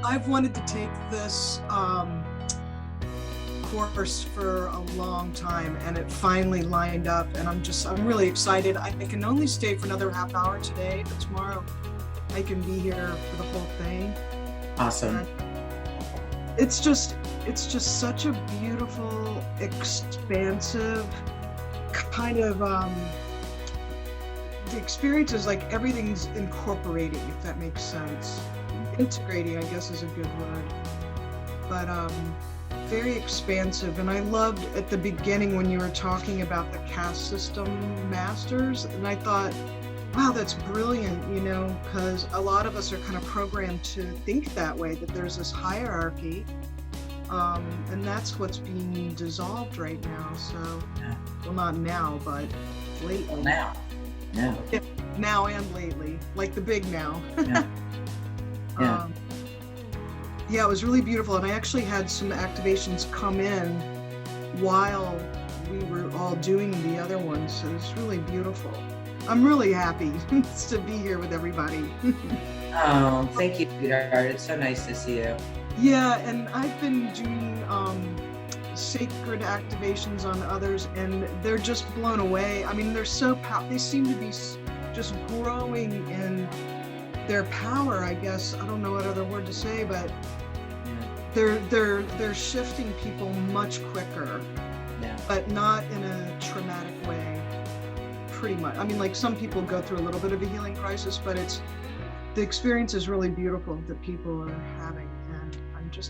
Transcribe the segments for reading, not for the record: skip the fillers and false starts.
I've wanted to take this course for a long time, and it finally lined up, and I'm really excited. I can only stay for another half hour today, but tomorrow I can be here for the whole thing. Awesome. And it's just such a beautiful, expansive kind of the experience is like everything's incorporating, if that makes sense. Integrating, I guess, is a good word, but very expansive. And I loved at the beginning when you were talking about the caste system masters, and I thought, wow, that's brilliant, you know, because a lot of us are kind of programmed to think that way, that there's this hierarchy, and that's what's being dissolved right now. So, well, not now, but lately. Well, now. Yeah, now and lately, like the big now. Yeah. Yeah, it was really beautiful, and I actually had some activations come in while we were all doing the other ones, so it's really beautiful. I'm really happy to be here with everybody. Oh, thank you, sweetheart. It's so nice to see you. Yeah, and I've been doing sacred activations on others, and they're just blown away. I mean, they're so they seem to be just growing in their power, I guess. I don't know what other word to say, but they're shifting people much quicker, but not in a traumatic way. Pretty much. I mean, like, some people go through a little bit of a healing crisis, but the experience is really beautiful that people are having, and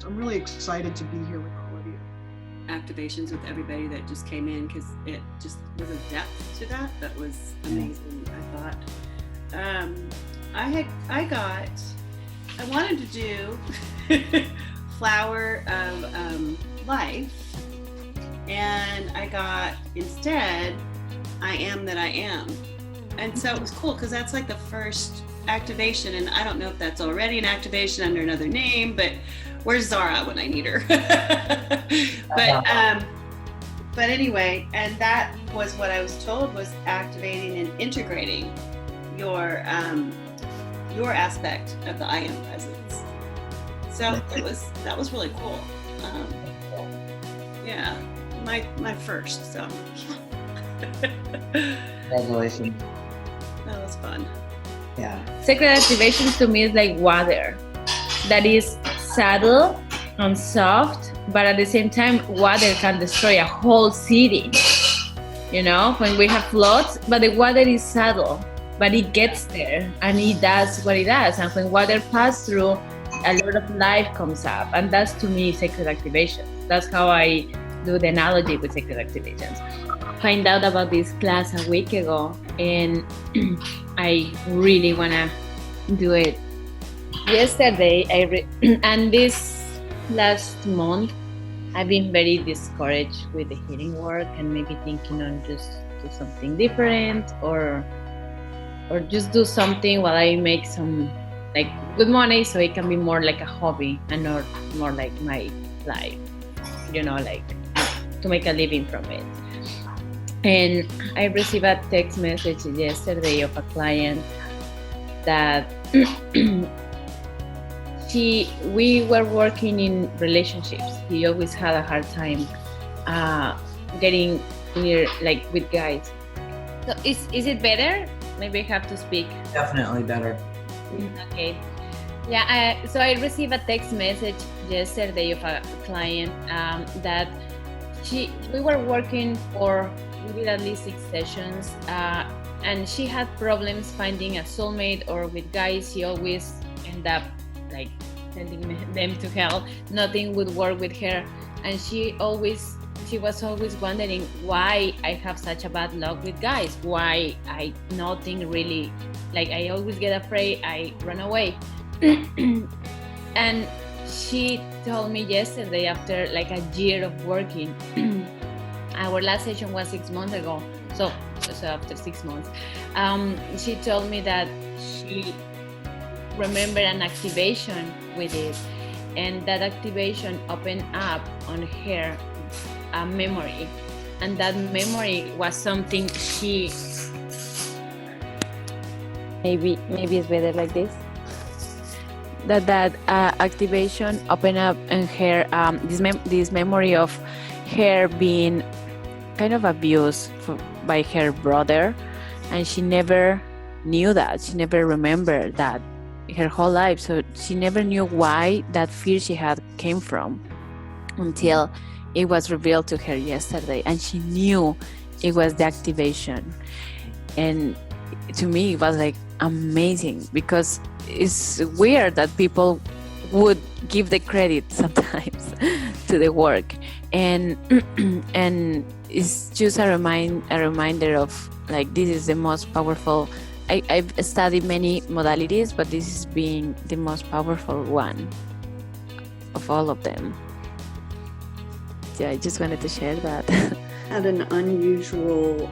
I'm really excited to be here with all of you. Activations with everybody that just came in, because it just was a depth to that was amazing. I thought I wanted to do Flower of Life, and I got instead I Am That I Am. And so it was cool, because that's like the first activation, and I don't know if that's already an activation under another name, but where's Zara when I need her? But anyway, and that was what I was told was activating and integrating your aspect of the I Am presence. So that was really cool. Yeah, my first. So Congratulations. that was fun. Yeah. Sacred activations to me is like water that is subtle and soft, but at the same time, water can destroy a whole city. You know, when we have floods, but the water is subtle, but it gets there and it does what it does. And when water passes through, a lot of life comes up, and that's to me sacred activations. That's how I do the analogy with sacred activations. Find out about this class a week ago, and I really wanna do it. Yesterday, and this last month, I've been very discouraged with the healing work, and maybe thinking on just do something different, or just do something while I make some like good money, so it can be more like a hobby and not more like my life, you know, like to make a living from it. And I received a text message yesterday of a client that we were working in relationships. He always had a hard time getting near, like, with guys. So is it better? Maybe I have to speak. Definitely better. Okay. Yeah. So I received a text message yesterday of a client that we were working for, we did at least 6 sessions, and she had problems finding a soulmate, or with guys she always end up like sending them to hell. Nothing would work with her, and she was always wondering why I have such a bad luck with guys, why nothing really, like I always get afraid, I run away. And she told me yesterday, after like a year of working, our last session was 6 months ago, so after 6 months, she told me that she remembered an activation with it, and that activation opened up on her a memory, and that memory was something she, maybe it's better like this. that activation opened up in her this memory of her being kind of abused by her brother, and she never knew that. She never remembered that her whole life. So she never knew why that fear she had came from until it was revealed to her yesterday, and she knew it was the activation. And to me, it was like amazing, because it's weird that people would give the credit sometimes to the work, and and it's just a reminder of like, this is the most powerful. I've studied many modalities, but this is being the most powerful one of all of them. Yeah, I just wanted to share that. Had an unusual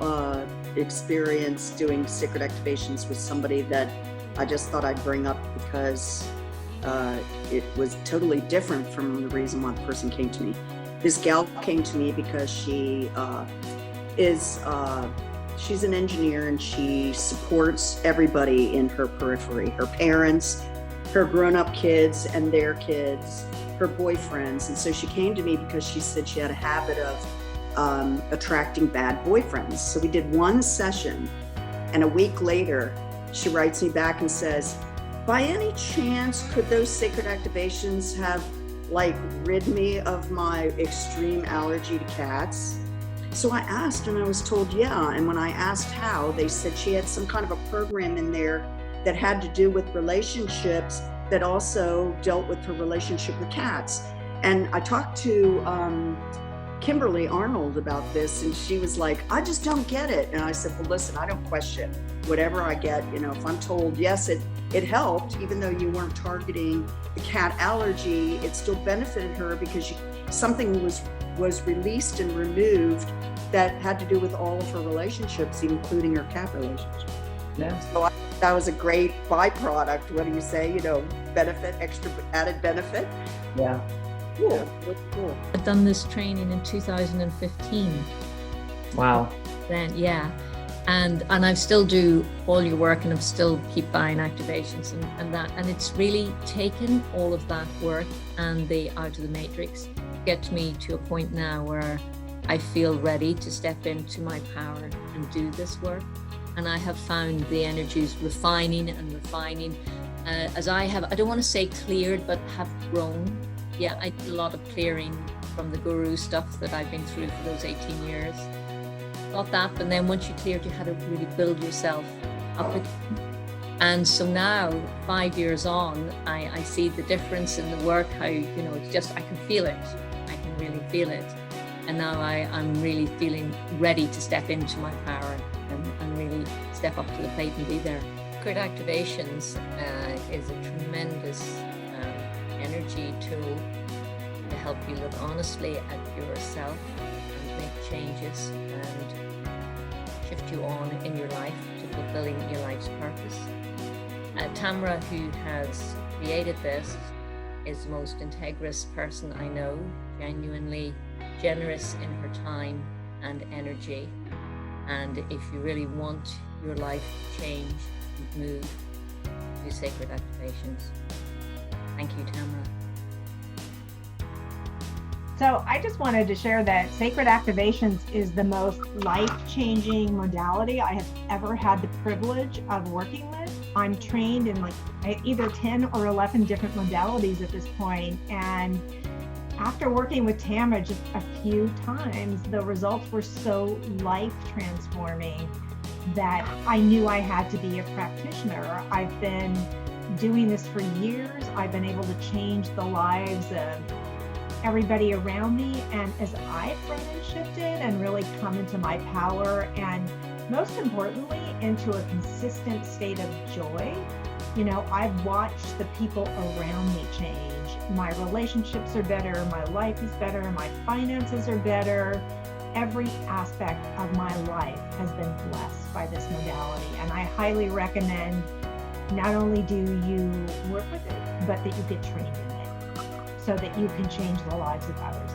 experience doing sacred activations with somebody that I just thought I'd bring up because it was totally different from the reason why the person came to me. This gal came to me because she she's an engineer, and she supports everybody in her periphery, her parents, her grown-up kids and their kids, her boyfriends. And so she came to me because she said she had a habit of attracting bad boyfriends. So we did one session, and a week later, she writes me back and says, by any chance, could those sacred activations have like rid me of my extreme allergy to cats? So I asked, and I was told, yeah. And when I asked how, they said she had some kind of a program in there that had to do with relationships that also dealt with her relationship with cats. And I talked to Kimberly Arnold about this, and she was like, I just don't get it. And I said, well, listen, I don't question whatever I get. You know, if I'm told, yes, it helped, even though you weren't targeting the cat allergy, it still benefited her because something was released and removed that had to do with all of her relationships, including her cat relationship. Yeah. So that was a great byproduct. What do you say? You know, benefit, extra added benefit. Yeah. Cool. That's cool. I've done this training in 2015. Wow. Then yeah, and I still do all your work, and I still keep buying activations and it's really taken all of that work and the out of the matrix get me to a point now where I feel ready to step into my power and do this work. And I have found the energies refining as I don't want to say cleared, but have grown. Yeah, I did a lot of clearing from the guru stuff that I've been through for those 18 years. Got that, but then once you cleared, you had to really build yourself up again. And so now, 5 years on, I see the difference in the work, how, you know, it's just, I can feel it. I can really feel it. And now I'm really feeling ready to step into my power and really step up to the plate and be there. Sacred activations is a tremendous energy tool to help you look honestly at yourself and make changes and shift you on in your life to fulfilling your life's purpose. Tamra, who has created this, is the most integrous person I know, genuinely generous in her time and energy. And if you really want your life to change and move, do sacred activations. Thank you, Tamra. So I just wanted to share that sacred activations is the most life-changing modality I have ever had the privilege of working with. I'm trained in like either 10 or 11 different modalities at this point. And after working with Tamra just a few times, the results were so life-transforming that I knew I had to be a practitioner. I've been doing this for years. I've been able to change the lives of everybody around me. And as I've grown and shifted and really come into my power, and most importantly, into a consistent state of joy, you know, I've watched the people around me change. My relationships are better, my life is better, my finances are better. Every aspect of my life has been blessed by this modality. And I highly recommend not only do you work with it, but that you get trained in it so that you can change the lives of others